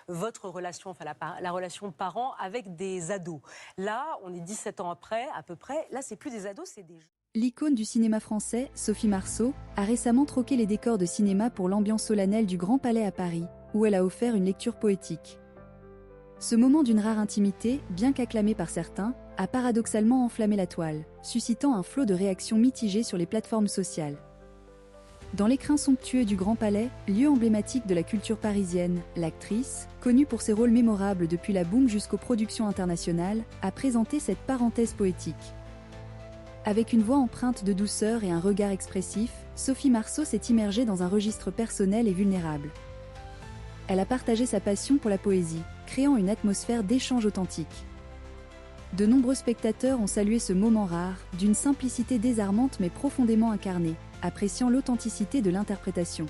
Votre relation, enfin la relation parent avec des ados. Là, on est 17 ans après, à peu près. Là, c'est plus des ados, c'est des... L'icône du cinéma français, Sophie Marceau, a récemment troqué les décors de cinéma pour l'ambiance solennelle du Grand Palais à Paris, où elle a offert une lecture poétique. Ce moment d'une rare intimité, bien qu'acclamé par certains, a paradoxalement enflammé la toile, suscitant un flot de réactions mitigées sur les plateformes sociales. Dans l'écrin somptueux du Grand Palais, lieu emblématique de la culture parisienne, l'actrice, connue pour ses rôles mémorables depuis la Boom jusqu'aux productions internationales, a présenté cette parenthèse poétique. Avec une voix empreinte de douceur et un regard expressif, Sophie Marceau s'est immergée dans un registre personnel et vulnérable. Elle a partagé sa passion pour la poésie, créant une atmosphère d'échange authentique. De nombreux spectateurs ont salué ce moment rare, d'une simplicité désarmante mais profondément incarnée, appréciant l'authenticité de l'interprétation.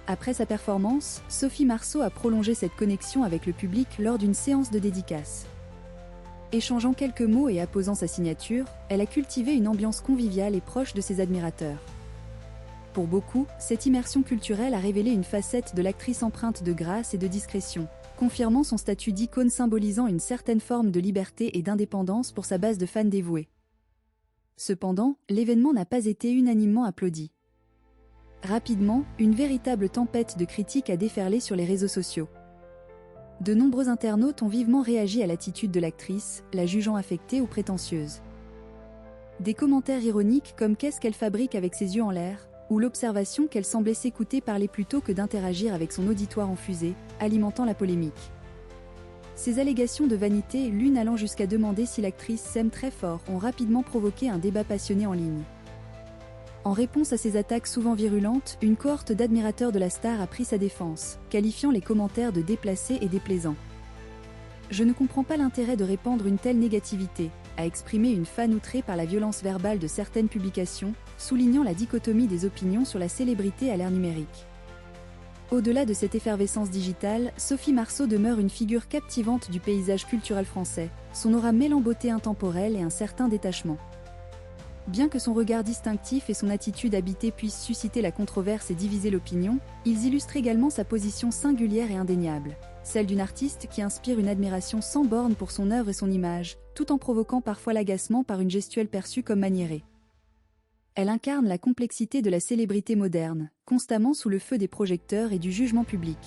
Après sa performance, Sophie Marceau a prolongé cette connexion avec le public lors d'une séance de dédicace. Échangeant quelques mots et apposant sa signature, elle a cultivé une ambiance conviviale et proche de ses admirateurs. Pour beaucoup, cette immersion culturelle a révélé une facette de l'actrice empreinte de grâce et de discrétion, confirmant son statut d'icône symbolisant une certaine forme de liberté et d'indépendance pour sa base de fans dévoués. Cependant, l'événement n'a pas été unanimement applaudi. Rapidement, une véritable tempête de critiques a déferlé sur les réseaux sociaux. De nombreux internautes ont vivement réagi à l'attitude de l'actrice, la jugeant affectée ou prétentieuse. Des commentaires ironiques comme « qu'est-ce qu'elle fabrique avec ses yeux en l'air ?» ou l'observation qu'elle semblait s'écouter parler plutôt que d'interagir avec son auditoire en fusée, alimentant la polémique. Ces allégations de vanité, l'une allant jusqu'à demander si l'actrice s'aime très fort, ont rapidement provoqué un débat passionné en ligne. En réponse à ces attaques souvent virulentes, une cohorte d'admirateurs de la star a pris sa défense, qualifiant les commentaires de déplacés et déplaisants. « Je ne comprends pas l'intérêt de répandre une telle négativité », a exprimé une fan outrée par la violence verbale de certaines publications, soulignant la dichotomie des opinions sur la célébrité à l'ère numérique. Au-delà de cette effervescence digitale, Sophie Marceau demeure une figure captivante du paysage culturel français, son aura mêlant beauté intemporelle et un certain détachement. Bien que son regard distinctif et son attitude habitée puissent susciter la controverse et diviser l'opinion, ils illustrent également sa position singulière et indéniable, celle d'une artiste qui inspire une admiration sans borne pour son œuvre et son image, tout en provoquant parfois l'agacement par une gestuelle perçue comme maniérée. Elle incarne la complexité de la célébrité moderne, constamment sous le feu des projecteurs et du jugement public.